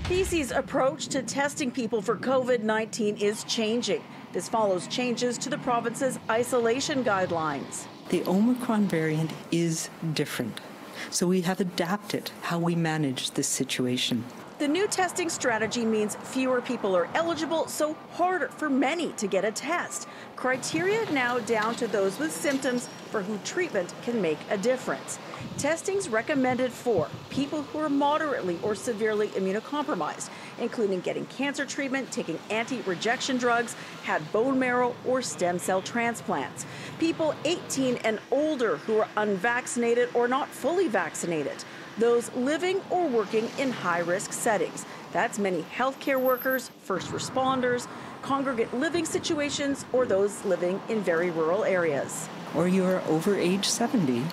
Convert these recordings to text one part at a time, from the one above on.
BC's approach to testing people for COVID-19 is changing. This follows changes to the province's isolation guidelines. The Omicron variant is different, so we have adapted how we manage this situation. The new testing strategy means fewer people are eligible, so harder for many to get a test. Criteria now down to those with symptoms for whom treatment can make a difference. Testing's recommended for people who are moderately or severely immunocompromised, including getting cancer treatment, taking anti-rejection drugs, had bone marrow or stem cell transplants. People 18 and older who are unvaccinated or not fully vaccinated. Those living or working in high-risk settings. That's many healthcare workers, first responders, congregate living situations, or those living in very rural areas. Or you're over age 70,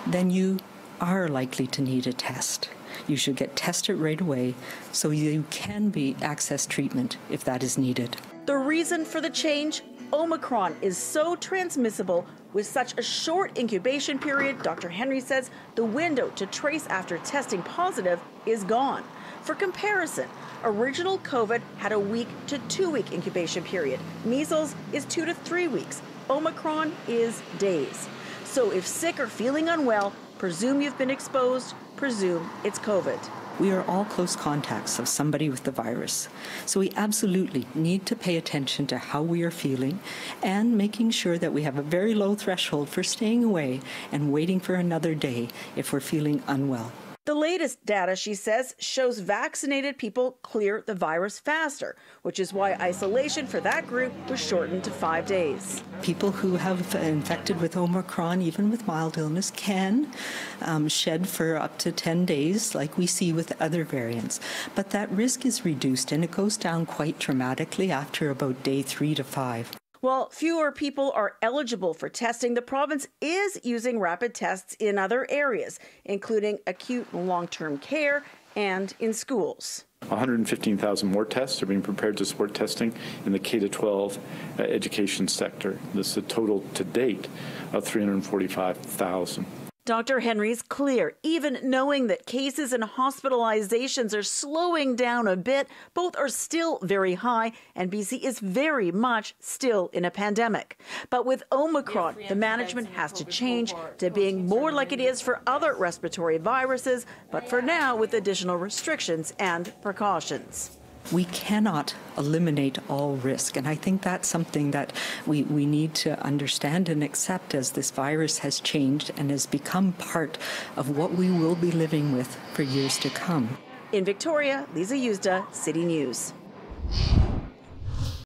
then you are likely to need a test. You should get tested right away so you can access treatment if that is needed. The reason for the change? Omicron is so transmissible with such a short incubation period. Dr. Henry says the window to trace after testing positive is gone. For comparison, original COVID had a 1 to 2 week incubation period. Measles is 2 to 3 weeks. Omicron is days. So if sick or feeling unwell, presume you've been exposed, presume it's COVID. We are all close contacts of somebody with the virus, so we absolutely need to pay attention to how we are feeling and making sure that we have a very low threshold for staying away and waiting for another day if we're feeling unwell. The latest data, she says, shows vaccinated people clear the virus faster, which is why isolation for that group was shortened to 5 days. People who have infected with Omicron, even with mild illness, can shed for up to 10 days, like we see with other variants. But that risk is reduced, and it goes down quite dramatically after about day 3 to 5. While fewer people are eligible for testing, the province is using rapid tests in other areas, including acute and long-term care and in schools. 115,000 more tests are being prepared to support testing in the K-12 education sector. This is a total to date of 345,000. Dr. Henry's clear, even knowing that cases and hospitalizations are slowing down a bit, both are still very high, and BC is very much still in a pandemic. But with Omicron, the management has to change to being more like it is for other respiratory viruses, but for now with additional restrictions and precautions. We cannot eliminate all risk, and I think that's something that we need to understand and accept as this virus has changed and has become part of what we will be living with for years to come. In Victoria, Liza Yuzda, City News.